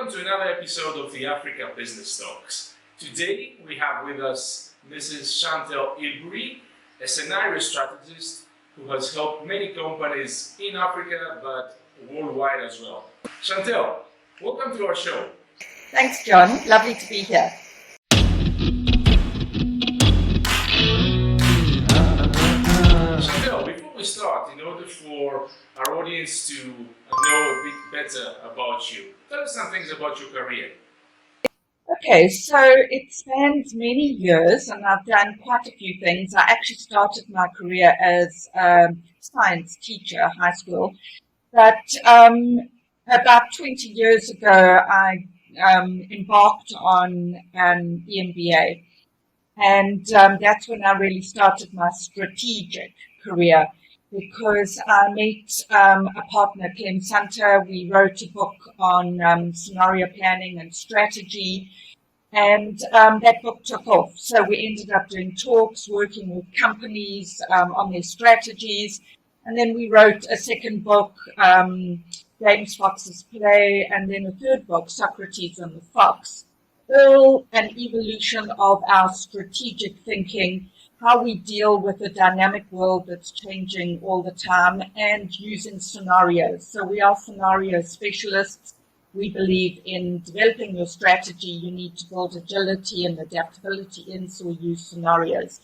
Welcome to another episode of the Africa Business Talks. Today we have with us Mrs. Chantel Ilbury, a scenario strategist who has helped many companies in Africa but worldwide as well. Chantel, welcome to our show. Thanks, John. Lovely to be here. Chantel, before we start, in order for our audience to know a bit better about you, tell us some things about your career. Okay, so it spans many years and I've done quite a few things. I actually started my career as a science teacher, high school, but about 20 years ago I embarked on an EMBA, and that's when I really started my strategic career, because I met a partner, Clem Santa. We wrote a book on scenario planning and strategy, and that book took off. So we ended up doing talks, working with companies on their strategies, and then we wrote a second book, James Fox's Play, and then a third book, Socrates and the Fox. All an evolution of our strategic thinking, how we deal with a dynamic world that's changing all the time, and using scenarios. So we are scenario specialists. We believe in developing your strategy. You need to build agility and adaptability in, so we use scenarios.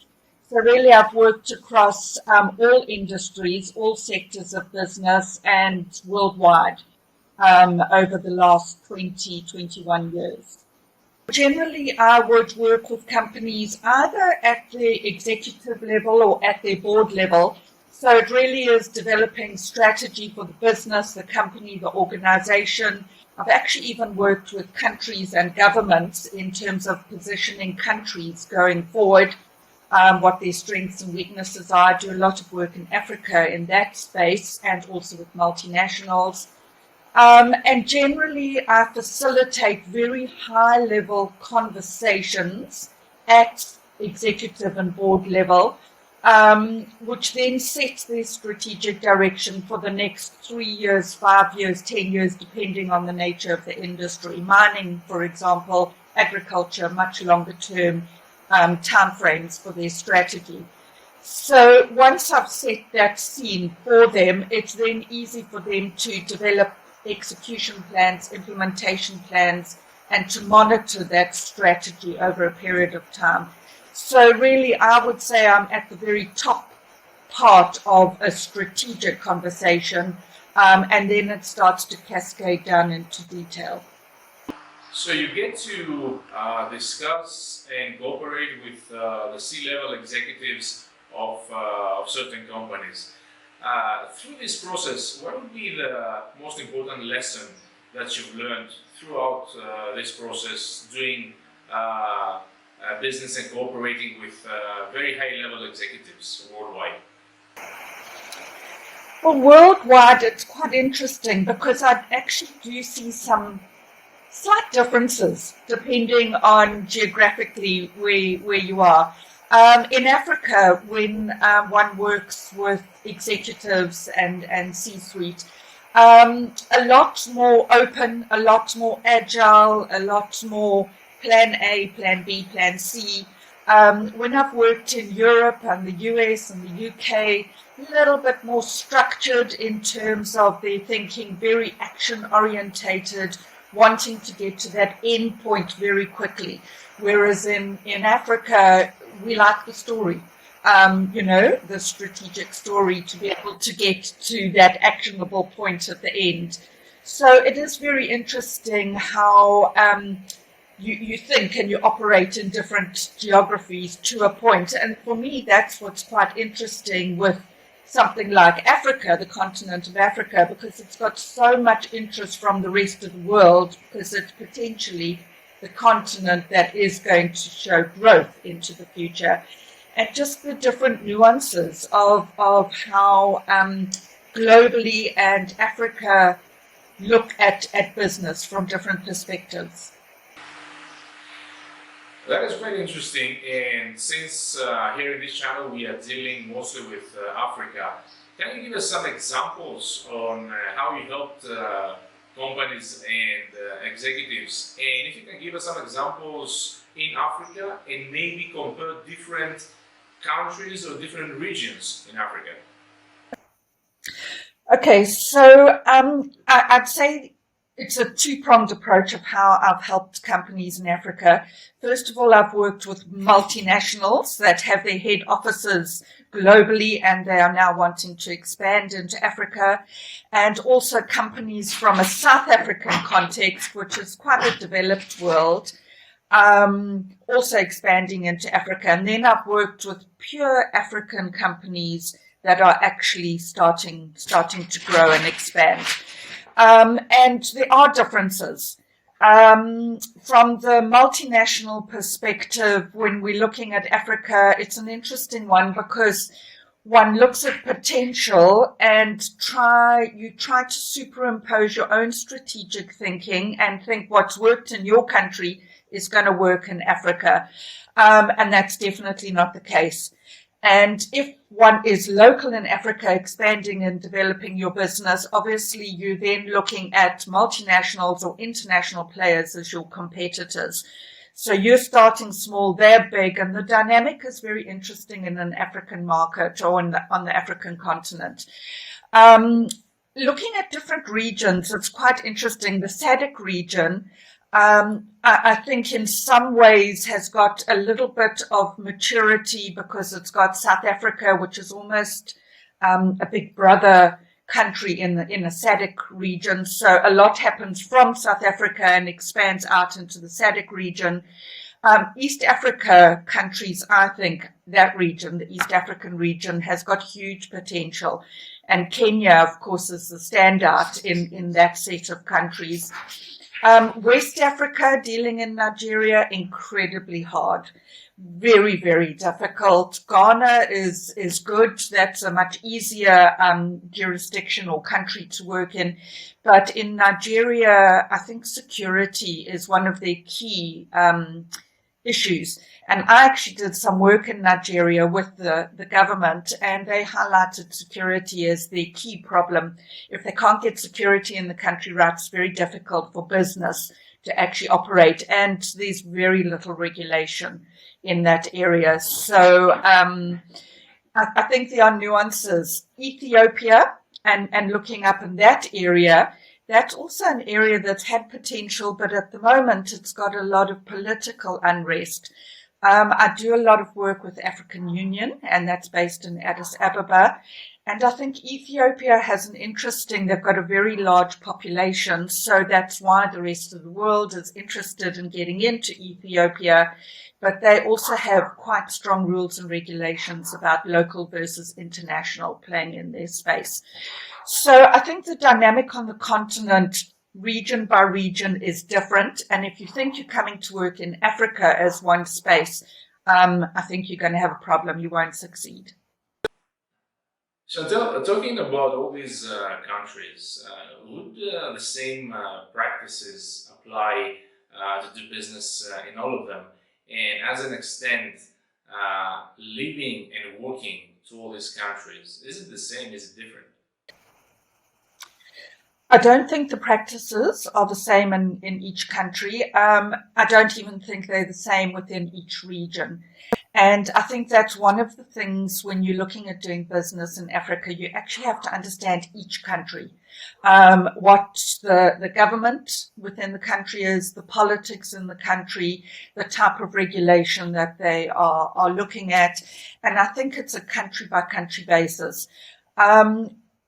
So really I've worked across all industries, all sectors of business and worldwide over the last 21 years. Generally, I would work with companies either at the executive level or at their board level. So it really is developing strategy for the business, the company, the organization. I've actually even worked with countries and governments in terms of positioning countries going forward, what their strengths and weaknesses are. I do a lot of work in Africa in that space and also with multinationals. And generally, I facilitate very high-level conversations at executive and board level, which then sets their strategic direction for the next 3 years, 5 years, 10 years, depending on the nature of the industry. Mining, for example, agriculture, much longer-term timeframes for their strategy. So once I've set that scene for them, it's then easy for them to develop execution plans, implementation plans, and to monitor that strategy over a period of time. So really, I would say I'm at the very top part of a strategic conversation, and then it starts to cascade down into detail. So you get to discuss and cooperate with the C-level executives of certain companies. Through this process, what would be the most important lesson that you've learned throughout this process, doing business and cooperating with very high-level executives worldwide? Well, worldwide, it's quite interesting because I actually do see some slight differences depending on geographically where you are. In Africa, when one works with executives and C-suite, a lot more open, a lot more agile, a lot more plan A, plan B, plan C. When I've worked in Europe and the US and the UK, a little bit more structured in terms of their thinking, very action-orientated, wanting to get to that end point very quickly. Whereas in Africa, we like the story, the strategic story, to be able to get to that actionable point at the end. So it is very interesting how you think and you operate in different geographies to a point. And for me, that's what's quite interesting with something like Africa, the continent of Africa, because it's got so much interest from the rest of the world, because it's potentially the continent that is going to show growth into the future. And just the different nuances of how globally and Africa look at business from different perspectives. That is quite interesting, and since here in this channel we are dealing mostly with Africa, can you give us some examples on how you helped companies and executives. And if you can give us some examples in Africa and maybe compare different countries or different regions in Africa. Okay, so I'd say it's a two-pronged approach of how I've helped companies in Africa. First of all, I've worked with multinationals that have their head offices globally and they are now wanting to expand into Africa, and also companies from a South African context, which is quite a developed world, also expanding into Africa. And then I've worked with pure African companies that are actually starting to grow and expand. And there are differences. From the multinational perspective, when we're looking at Africa, it's an interesting one because one looks at potential and you try to superimpose your own strategic thinking and think what's worked in your country is going to work in Africa. And that's definitely not the case. And if one is local in Africa, expanding and developing your business, obviously you're then looking at multinationals or international players as your competitors. So you're starting small, they're big, and the dynamic is very interesting in an African market or on the African continent. Looking at different regions, it's quite interesting. The SADC region, I think in some ways has got a little bit of maturity because it's got South Africa, which is almost a big brother country in the SADC region. So a lot happens from South Africa and expands out into the SADC region. East Africa countries, I think that region, the East African region, has got huge potential. And Kenya, of course, is the standout in that set of countries. West Africa, dealing in Nigeria, incredibly hard. Very, very difficult. Ghana is good. That's a much easier jurisdiction or country to work in. But in Nigeria, I think security is one of their key issues. And I actually did some work in Nigeria with the government, and they highlighted security as the key problem. If they can't get security in the country right, it's very difficult for business to actually operate, and there's very little regulation in that area. So I think there are nuances. Ethiopia and looking up in that area, that's also an area that's had potential, but at the moment it's got a lot of political unrest. I do a lot of work with the African Union, and that's based in Addis Ababa. And I think Ethiopia has they've got a very large population, so that's why the rest of the world is interested in getting into Ethiopia. But they also have quite strong rules and regulations about local versus international playing in their space. So I think the dynamic on the continent, region by region, is different. And if you think you're coming to work in Africa as one space, I think you're going to have a problem. You won't succeed. Chantel, talking about all these countries, would the same practices apply to do business in all of them? And as an extent, living and working to all these countries, is it the same? Is it different? I don't think the practices are the same in each country. I don't even think they're the same within each region. And I think that's one of the things when you're looking at doing business in Africa, you actually have to understand each country, what the government within the country is, the politics in the country, the type of regulation that they are looking at. And I think it's a country by country basis.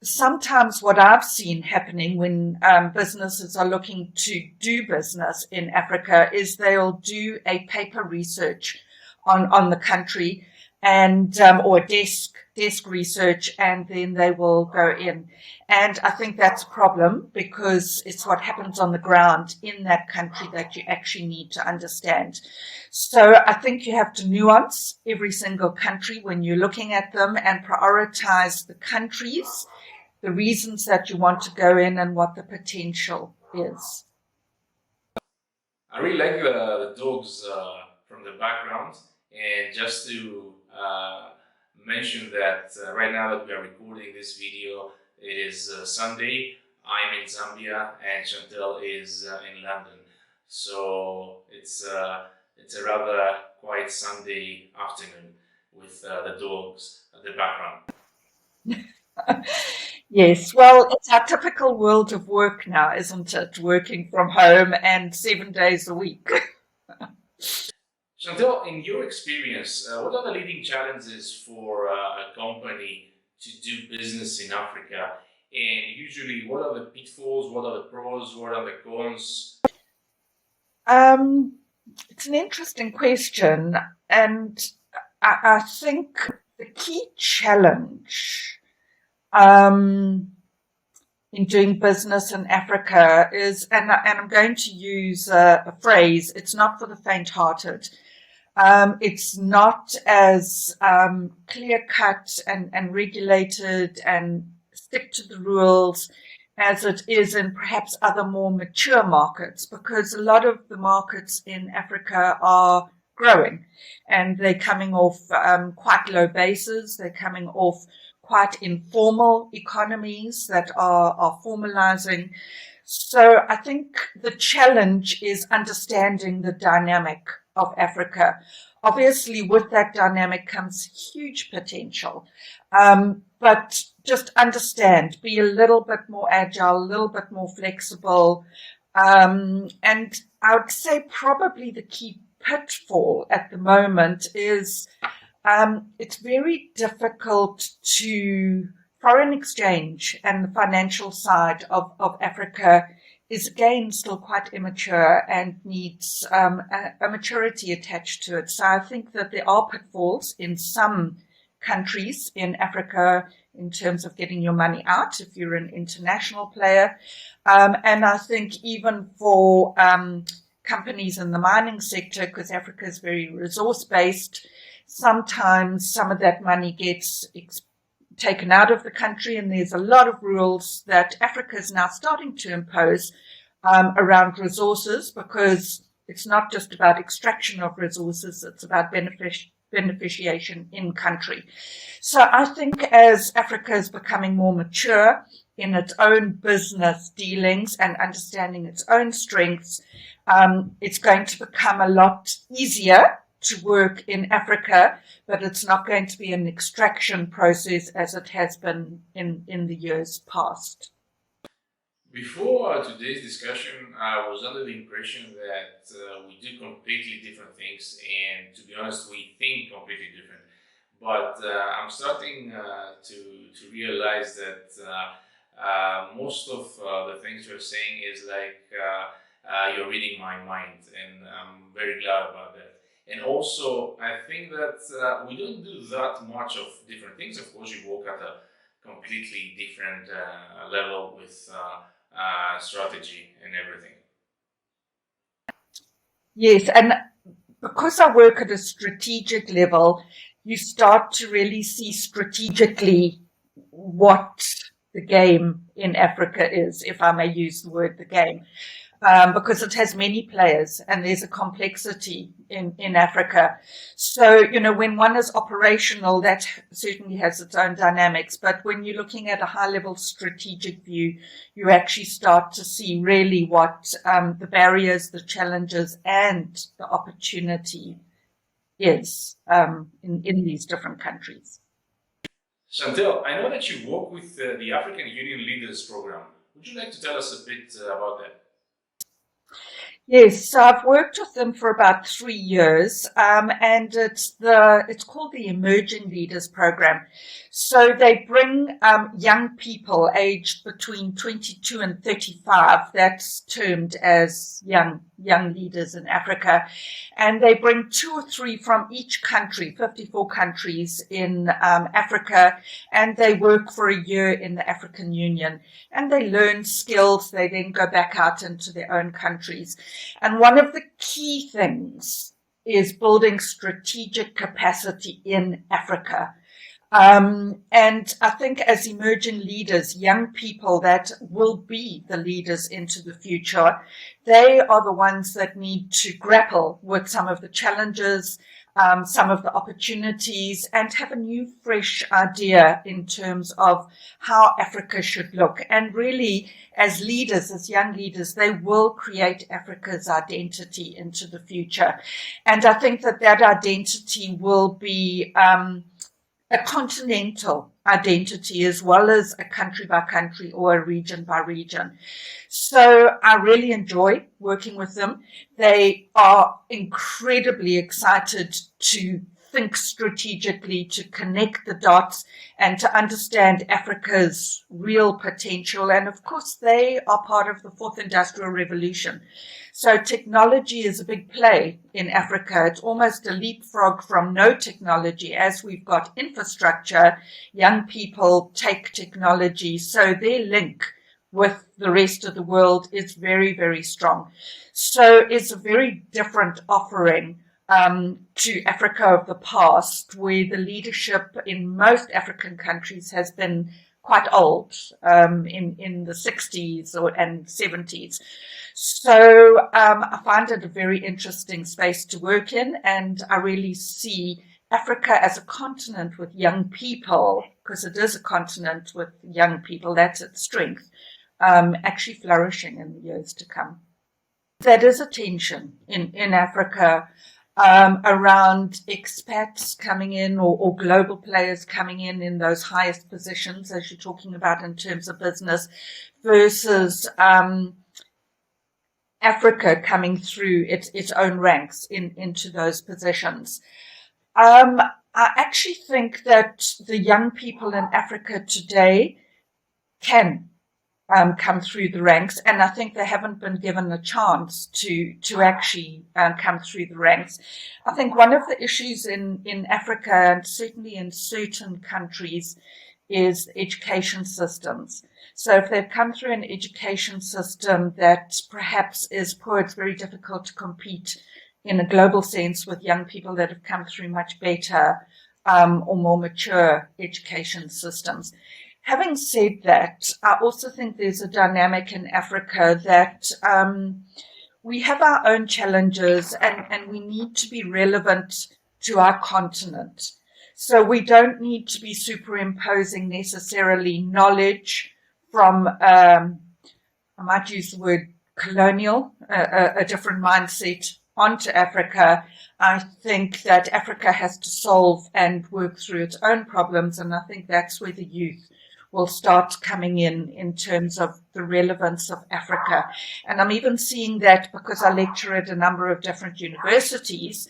Sometimes what I've seen happening when businesses are looking to do business in Africa is they'll do a paper research on the country and or desk research, and then they will go in. And I think that's a problem because it's what happens on the ground in that country that you actually need to understand. So I think you have to nuance every single country when you're looking at them and prioritize the countries, the reasons that you want to go in, and what the potential is. I really like the dogs from the background, and just to mention that right now that we are recording this video, it is Sunday. I'm in Zambia and Chantel is in London. So it's a rather quiet Sunday afternoon with the dogs at the background. Yes, well, it's our typical world of work now, isn't it? Working from home and 7 days a week. Chantel, in your experience, what are the leading challenges for a company to do business in Africa? And usually, what are the pitfalls? What are the pros? What are the cons? Um, it's an interesting question, and I think the key challenge um, in doing business in Africa is, and I'm going to use a phrase, it's not for the faint-hearted. It's not as clear cut and regulated and stick to the rules as it is in perhaps other more mature markets, because a lot of the markets in Africa are growing and they're coming off quite low bases. They're coming off quite informal economies that are formalizing. So I think the challenge is understanding the dynamic of Africa. Obviously, with that dynamic comes huge potential. But just understand, be a little bit more agile, a little bit more flexible. And I would say probably the key pitfall at the moment is it's very difficult to foreign exchange, and the financial side of Africa is again still quite immature and needs a maturity attached to it. So I think that there are pitfalls in some countries in Africa in terms of getting your money out if you're an international player. And I think even for companies in the mining sector, because Africa is very resource-based, sometimes some of that money gets taken out of the country, and there's a lot of rules that Africa is now starting to impose around resources, because it's not just about extraction of resources, it's about beneficiation in country. So I think as Africa is becoming more mature in its own business dealings and understanding its own strengths, it's going to become a lot easier to work in Africa, but it's not going to be an extraction process as it has been in the years past. Before today's discussion, I was under the impression that we do completely different things, and to be honest, we think completely different. But I'm starting to realize that most of the things you're saying is like you're reading my mind, and I'm very glad about that. And also, I think that we don't do that much of different things. Of course, you work at a completely different level with strategy and everything. Yes, and because I work at a strategic level, you start to really see strategically what the game in Africa is, if I may use the word the game. Because it has many players and there's a complexity in Africa. So, when one is operational, that certainly has its own dynamics. But when you're looking at a high level strategic view, you actually start to see really what the barriers, the challenges, and the opportunity is in these different countries. Chantel, I know that you work with the African Union Leaders Program. Would you like to tell us a bit about that? Yes, so I've worked with them for about 3 years, and it's called the Emerging Leaders Program. So they bring young people aged between 22 and 35. That's termed as young leaders in Africa, and they bring 2 or 3 from each country, 54 countries in Africa, and they work for a year in the African Union, and they learn skills. They then go back out into their own countries. And one of the key things is building strategic capacity in Africa. And I think as emerging leaders, young people that will be the leaders into the future, they are the ones that need to grapple with some of the challenges, some of the opportunities, and have a new, fresh idea in terms of how Africa should look. And really, as leaders, as young leaders, they will create Africa's identity into the future. And I think that that identity will be a continental identity as well as a country by country or a region by region. So I really enjoy working with them. They are incredibly excited to think strategically, to connect the dots and to understand Africa's real potential. And of course, they are part of the fourth industrial revolution. So technology is a big play in Africa. It's almost a leapfrog from no technology. As we've got infrastructure, young people take technology. So their link with the rest of the world is very, very strong. So it's a very different offering to Africa of the past, where the leadership in most African countries has been quite old, in the 60s and 70s. So I find it a very interesting space to work in, and I really see Africa as a continent with young people, because it is a continent with young people, that's its strength, actually flourishing in the years to come. That is a tension in Africa around expats coming in or global players coming in those highest positions, as you're talking about in terms of business, versus Africa coming through its own ranks into those positions. I actually think that the young people in Africa today can come through the ranks, and I think they haven't been given a chance to actually come through the ranks. I think one of the issues in Africa, and certainly in certain countries, is education systems. So if they've come through an education system that perhaps is poor, it's very difficult to compete in a global sense with young people that have come through much better or more mature education systems. Having said that, I also think there's a dynamic in Africa that we have our own challenges and we need to be relevant to our continent. So we don't need to be superimposing necessarily knowledge from, I might use the word colonial, a different mindset onto Africa. I think that Africa has to solve and work through its own problems, and I think that's where the youth will start coming in terms of the relevance of Africa. And I'm even seeing that because I lecture at a number of different universities.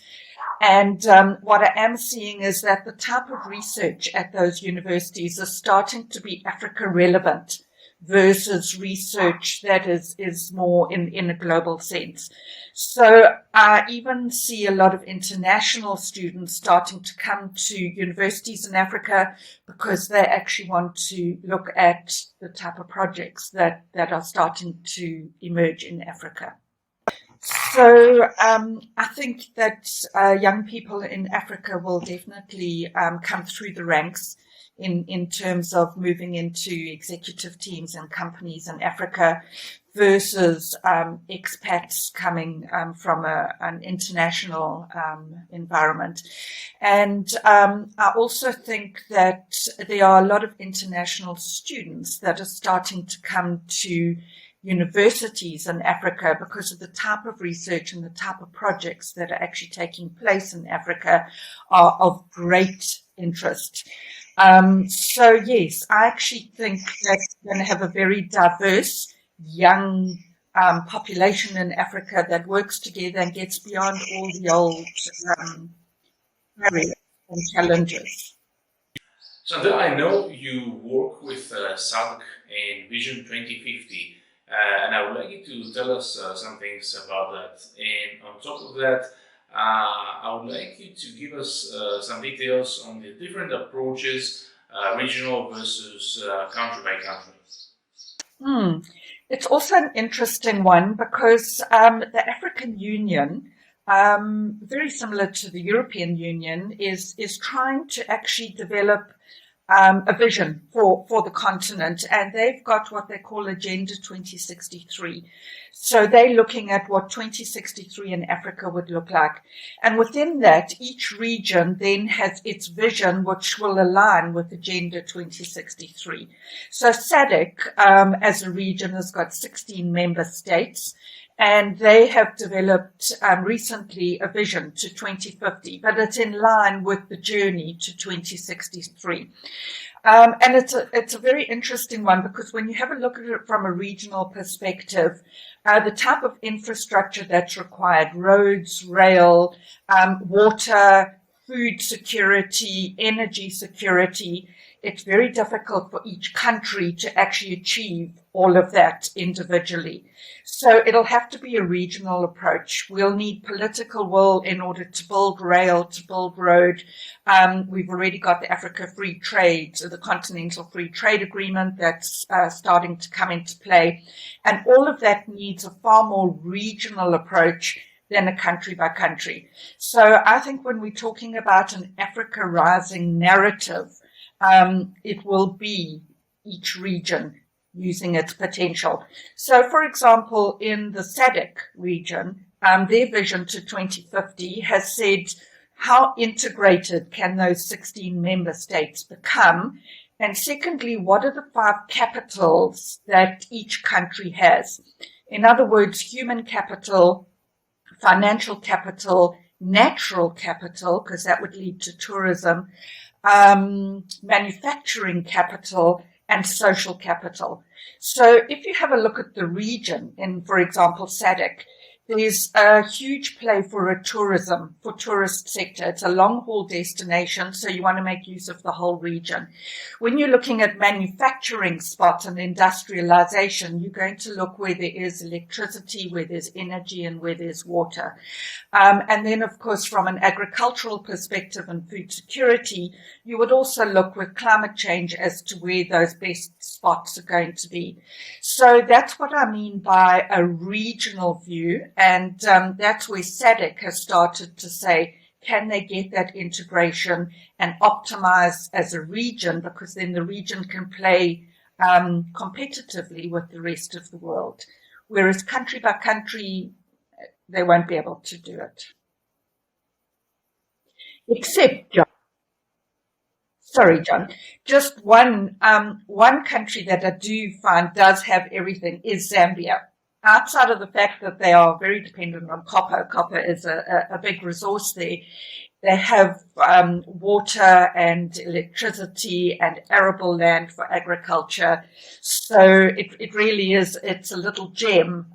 And what I am seeing is that the type of research at those universities is starting to be Africa relevant versus research that is more in a global sense. So I even see a lot of international students starting to come to universities in Africa because they actually want to look at the type of projects that are starting to emerge in Africa. So I think that young people in Africa will definitely come through the ranks in terms of moving into executive teams and companies in Africa versus expats coming from an international environment. And I also think that there are a lot of international students that are starting to come to universities in Africa because of the type of research and the type of projects that are actually taking place in Africa are of great interest. So yes, I actually think that's going to have a very diverse young population in Africa that works together and gets beyond all the old barriers and challenges. So I know you work with SADC and Vision 2050, and I would like you to tell us some things about that. And on top of that, I would like you to give us some details on the different approaches, regional versus country by country. It's also an interesting one because the African Union, very similar to the European Union, is trying to actually develop a vision for the continent, and they've got what they call Agenda 2063. So they're looking at what 2063 in Africa would look like. And within that, each region then has its vision, which will align with Agenda 2063. So SADC, as a region, has got 16 member states, and they have developed recently a vision to 2050, but it's in line with the journey to 2063. And it's a very interesting one, because when you have a look at it from a regional perspective, the type of infrastructure that's required, roads, rail, water, food security, energy security, it's very difficult for each country to actually achieve all of that individually. So it'll have to be a regional approach. We'll need political will in order to build rail, to build road. We've already got the Africa Free Trade, so the Continental Free Trade Agreement that's starting to come into play. And all of that needs a far more regional approach than a country by country. So I think when we're talking about an Africa Rising narrative, it will be each region using its potential. So, for example, in the SADC region, their vision to 2050 has said, how integrated can those 16 member states become? And secondly, what are the 5 capitals that each country has? In other words, human capital, financial capital, natural capital, because that would lead to tourism, manufacturing capital, and social capital. So if you have a look at the region in, for example, SADC, there's a huge play for tourist sector. It's a long haul destination, so you want to make use of the whole region. When you're looking at manufacturing spots and industrialization, you're going to look where there is electricity, where there's energy, and where there's water. And then, of course, from an agricultural perspective and food security, you would also look with climate change as to where those best spots are going to be. So that's what I mean by a regional view. And that's where SADC has started to say, can they get that integration and optimize as a region, because then the region can play competitively with the rest of the world. Whereas country by country, they won't be able to do it. Except, John, just one country that I do find does have everything is Zambia. Outside of the fact that they are very dependent on copper, copper is a big resource there. They have water and electricity and arable land for agriculture. So it really is, it's a little gem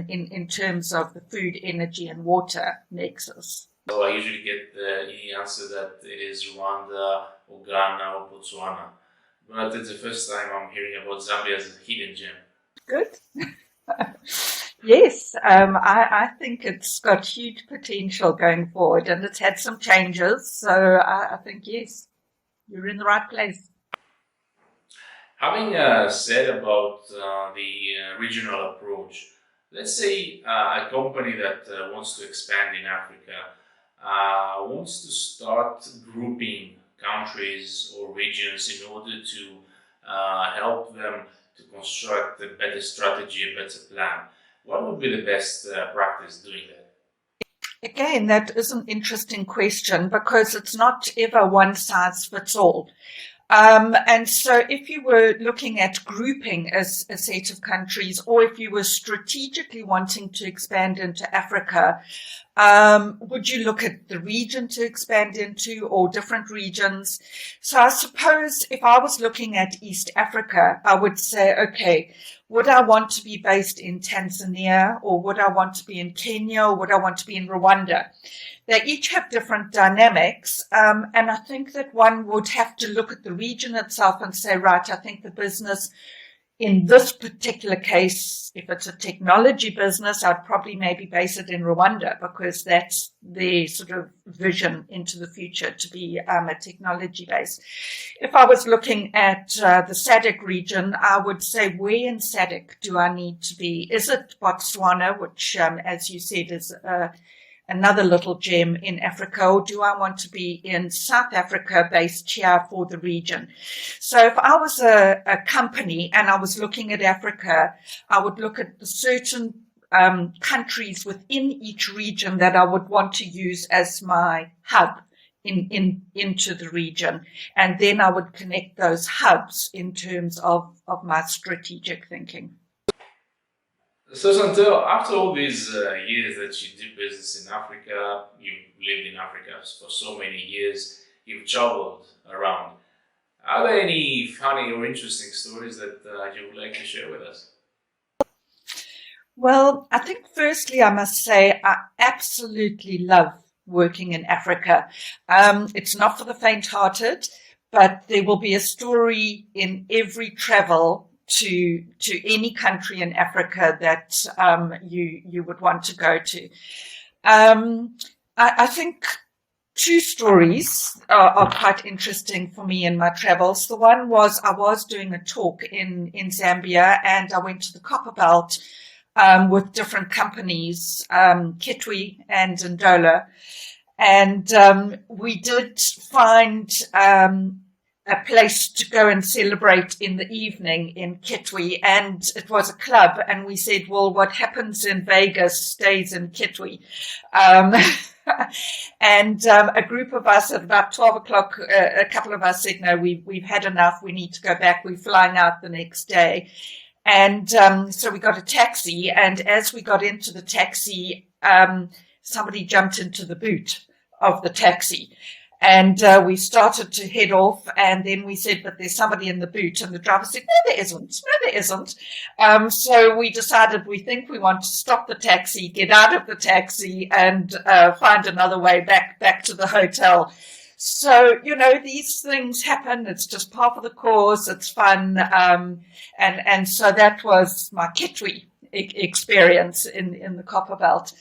in terms of the food, energy, and water nexus. So I usually get the answer that it is Rwanda or Ghana or Botswana. But it's the first time I'm hearing about Zambia as a hidden gem. Good. Yes, I think it's got huge potential going forward, and it's had some changes. So I think, yes, you're in the right place. Having said about the regional approach, let's say a company that wants to expand in Africa wants to start grouping countries or regions in order to help them to construct a better strategy, a better plan. What would be the best practice doing that? Again, that is an interesting question, because it's not ever one size fits all. And so if you were looking at grouping as a set of countries, or if you were strategically wanting to expand into Africa, would you look at the region to expand into, or different regions? So I suppose if I was looking at East Africa, I would say, okay, would I want to be based in Tanzania, or would I want to be in Kenya, or would I want to be in Rwanda? They each have different dynamics, and I think that one would have to look at the region itself and say, right, I think the business in this particular case, if it's a technology business, I'd probably maybe base it in Rwanda, because that's their sort of vision into the future, to be a technology base. If I was looking at the SADC region, I would say, where in SADC do I need to be? Is it Botswana, which, as you said, is another little gem in Africa, or do I want to be in South Africa based here for the region? So if I was a company and I was looking at Africa, I would look at the certain countries within each region that I would want to use as my hub into the region. And then I would connect those hubs in terms of my strategic thinking. So Chantel, after all these years that you did business in Africa, you lived in Africa for so many years, you've traveled around. Are there any funny or interesting stories that you would like to share with us? Well, I think firstly, I must say I absolutely love working in Africa. It's not for the faint-hearted, but there will be a story in every travel to any country in Africa that you would want to go to. I think two stories are quite interesting for me in my travels. The one was I was doing a talk in Zambia, and I went to the Copper Belt with different companies, Kitwe and Ndola. And we did find a place to go and celebrate in the evening in Kitwe, and it was a club. And we said, well, what happens in Vegas stays in Kitwe. And a group of us at about 12 o'clock, a couple of us said, no, we've had enough. We need to go back. We're flying out the next day. And so we got a taxi. And as we got into the taxi, somebody jumped into the boot of the taxi. And we started to head off, and then we said, but there's somebody in the boot. And the driver said, no, there isn't. No, there isn't. So we decided we think we want to stop the taxi, get out of the taxi, and find another way back to the hotel. So, these things happen. It's just part of the course. It's fun. And so that was my Kitwe experience in the Copper Belt.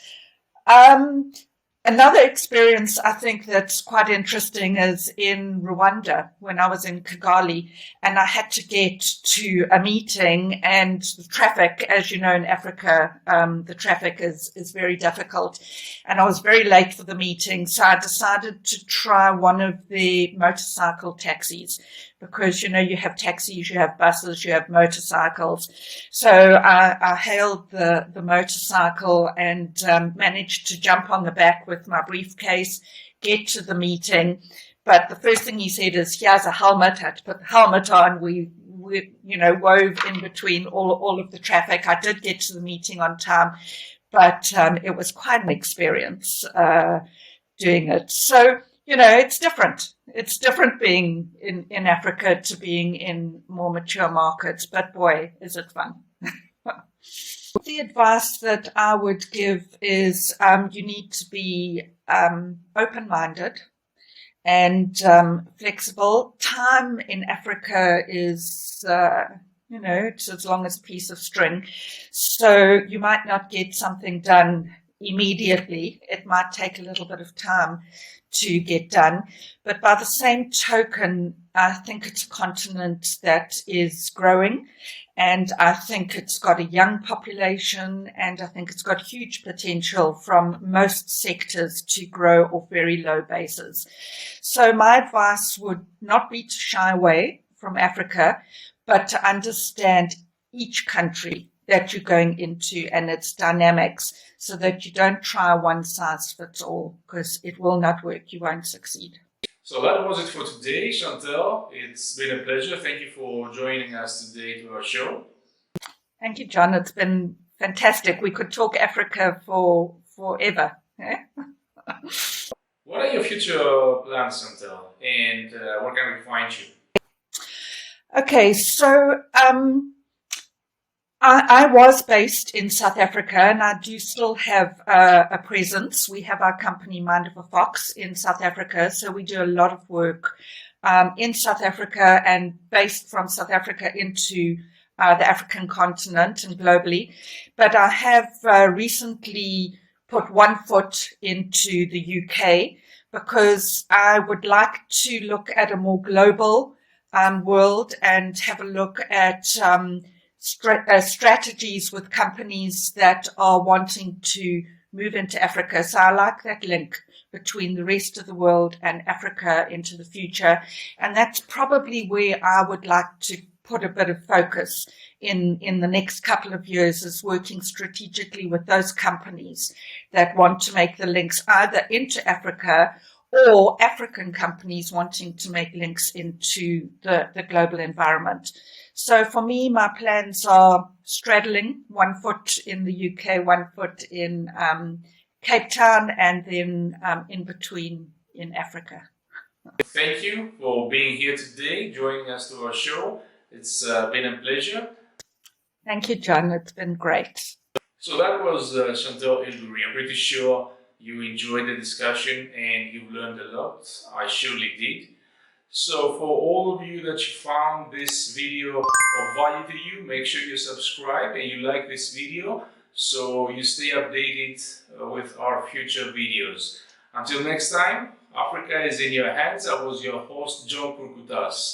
Another experience I think that's quite interesting is in Rwanda when I was in Kigali, and I had to get to a meeting, and the traffic, as you know, in Africa, the traffic is very difficult, and I was very late for the meeting. So I decided to try one of the motorcycle taxis, because, you have taxis, you have buses, you have motorcycles. So I hailed the motorcycle and managed to jump on the back with my briefcase, get to the meeting. But the first thing he said is, here's a helmet. I had to put the helmet on. We wove in between all of the traffic. I did get to the meeting on time, but it was quite an experience doing it. So, it's different. It's different being in Africa to being in more mature markets, but boy, is it fun. The advice that I would give is you need to be open-minded and flexible. Time in Africa is, it's as long as a piece of string. So you might not get something done immediately. It might take a little bit of time to get done. But by the same token, I think it's a continent that is growing, and I think it's got a young population, and I think it's got huge potential from most sectors to grow off very low bases. So my advice would not be to shy away from Africa, but to understand each country that you're going into and its dynamics, so that you don't try one size fits all, because it will not work. You won't succeed. So that was it for today, Chantel. It's been a pleasure. Thank you for joining us today to our show. Thank you, John. It's been fantastic. We could talk Africa for forever. What are your future plans, Chantel? And where can we find you? Okay, so I was based in South Africa, and I do still have a presence. We have our company Mind of a Fox in South Africa, so we do a lot of work in South Africa and based from South Africa into the African continent and globally. But I have recently put one foot into the UK, because I would like to look at a more global world and have a look at strategies with companies that are wanting to move into Africa. So I like that link between the rest of the world and Africa into the future. And that's probably where I would like to put a bit of focus in the next couple of years, is working strategically with those companies that want to make the links either into Africa or African companies wanting to make links into the global environment. So for me, my plans are straddling, 1 foot in the UK, 1 foot in Cape Town, and then in between in Africa. Thank you for being here today, joining us to our show. It's been a pleasure. Thank you, John. It's been great. So that was Chantel Ilbury. I'm pretty sure you enjoyed the discussion and you learned a lot. I surely did. So for all of you that you found this video of value to you, make sure you subscribe and you like this video so you stay updated with our future videos. Until next time, Africa is in your hands. I was your host, John Kurkutas.